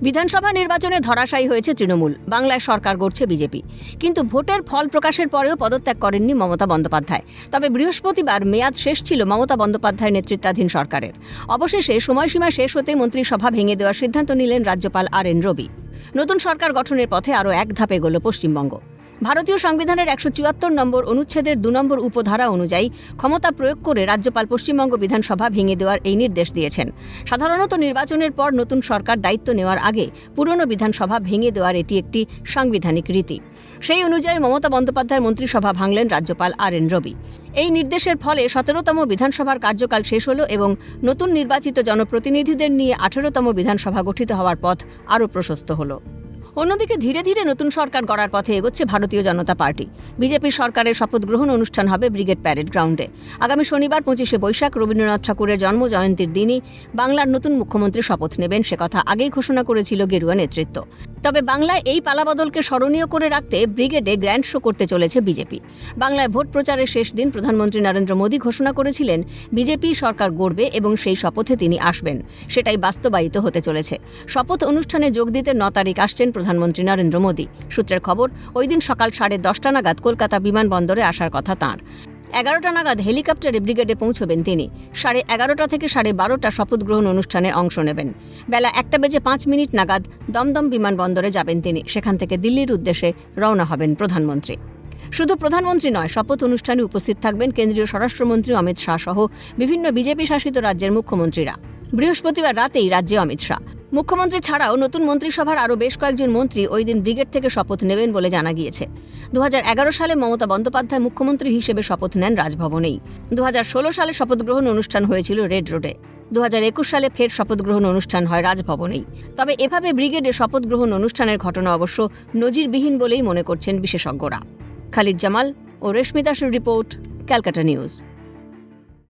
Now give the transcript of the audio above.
বিধানসভা নির্বাচনে ধরাশায়ী হয়েছে তৃণমূল, বাংলায় সরকার গড়ছে বিজেপি। কিন্তু ভোটের ফল প্রকাশের পরেও পদত্যাগ করেননি মমতা বন্দ্যোপাধ্যায়। তবে বৃহস্পতিবার মেয়াদ শেষ ছিল মমতা বন্দ্যোপাধ্যায়ের নেতৃত্বাধীন সরকারের। অবশেষে সময়সীমা শেষ হতে মন্ত্রিসভা ভেঙে দেওয়ার সিদ্ধান্ত নিলেন রাজ্যপাল RN রবি। নতুন সরকার গঠনের পথে আরও এক ধাপ এগোল পশ্চিমবঙ্গ। ভারতীয় সংবিধানের 174 নম্বর অনুচ্ছেদের 2 নম্বর উপধারা অনুযায়ী ক্ষমতা প্রয়োগ করে রাজ্যপাল পশ্চিমবঙ্গ বিধানসভা ভেঙে দেওয়ার এই নির্দেশ দিয়েছেন। সাধারণত নির্বাচনের পর নতুন সরকার দায়িত্ব নেওয়ার আগে পুরনো বিধানসভা ভেঙে দেওয়ার এটি একটি সাংবিধানিক রীতি। সেই অনুযায়ী মমতা বন্দ্যোপাধ্যায়ের মন্ত্রিসভা ভাঙলেন রাজ্যপাল RN রবি। এই নির্দেশের ফলে 17তম বিধানসভার কার্যকাল শেষ হল এবং নতুন নির্বাচিত জনপ্রতিনিধিদের নিয়ে 18তম বিধানসভা গঠিত হওয়ার পথ আরও প্রশস্ত হল। অন্যদিকে ধীরে ধীরে নতুন সরকার গড়ার পথে এগোচ্ছে ভারতীয় জনতা পার্টি। বিজেপির সরকারের শপথ গ্রহণ অনুষ্ঠান হবে ব্রিগেড প্যারেড গ্রাউন্ডে। আগামী শনিবার 25শে বৈশাখ রবীন্দ্রনাথ ঠাকুরের জন্মজয়ন্তীর দিনই বাংলার নতুন মুখ্যমন্ত্রী শপথ নেবেন, সে কথা আগেই ঘোষণা করেছিল গেরুয়া নেতৃত্ব। তবে বাংলায় এই পালাবদলকে স্মরণীয় করে রাখতে ব্রিগেডে গ্র্যান্ড শো করতে চলেছে বিজেপি। বাংলায় ভোট প্রচারের শেষ দিন প্রধানমন্ত্রী নরেন্দ্র মোদী ঘোষণা করেছিলেন বিজেপি সরকার গড়বে এবং সেই শপথে তিনি আসবেন। সেটাই বাস্তবায়িত হতে চলেছে। শপথ অনুষ্ঠানে যোগ দিতে 9 তারিখ আসছেন প্রধানমন্ত্রী নরেন্দ্র মোদী। সূত্রের খবর, ওই দিন সকাল 10:30 নাগাদ কলকাতা বিমানবন্দরে আসার কথা তাঁর। 11টা নাগাদ হেলিকপ্টারে ব্রিগেডে পৌঁছবেন তিনি। 11:30 থেকে 12:30 শপথ গ্রহণ অনুষ্ঠানে অংশ নেবেন। বেলা 1:05 নাগাদ দমদম বিমানবন্দরে যাবেন তিনি। সেখান থেকে দিল্লির উদ্দেশ্যে রওনা হবেন প্রধানমন্ত্রী। শুধু প্রধানমন্ত্রী নয়, শপথ অনুষ্ঠানে উপস্থিত থাকবেন কেন্দ্রীয় স্বরাষ্ট্রমন্ত্রী অমিত শাহ সহ বিভিন্ন বিজেপি শাসিত রাজ্যের মুখ্যমন্ত্রীরা। বৃহস্পতিবার রাতেই রাজ্যে অমিত শাহ। মুখ্যমন্ত্রী ছাড়াও নতুন মন্ত্রিসভার আরও বেশ কয়েকজন মন্ত্রী ওই দিন ব্রিগেড থেকে শপথ নেবেন বলে জানা গিয়েছে। 2011 সালে মমতা বন্দ্যোপাধ্যায় মুখ্যমন্ত্রী হিসেবে শপথ নেন রাজভবনেই। 2016 সালে শপথ গ্রহণ অনুষ্ঠান হয়েছিল রেড রোডে। 2021 সালে ফের শপথ গ্রহণ অনুষ্ঠান হয় রাজভবনেই। তবে এভাবে ব্রিগেডে শপথ গ্রহণ অনুষ্ঠানের ঘটনা অবশ্য নজিরবিহীন বলেই মনে করছেন বিশেষজ্ঞরা। খালিদ জামাল ও রেশমি দাসের রিপোর্ট, ক্যালকাটা নিউজ।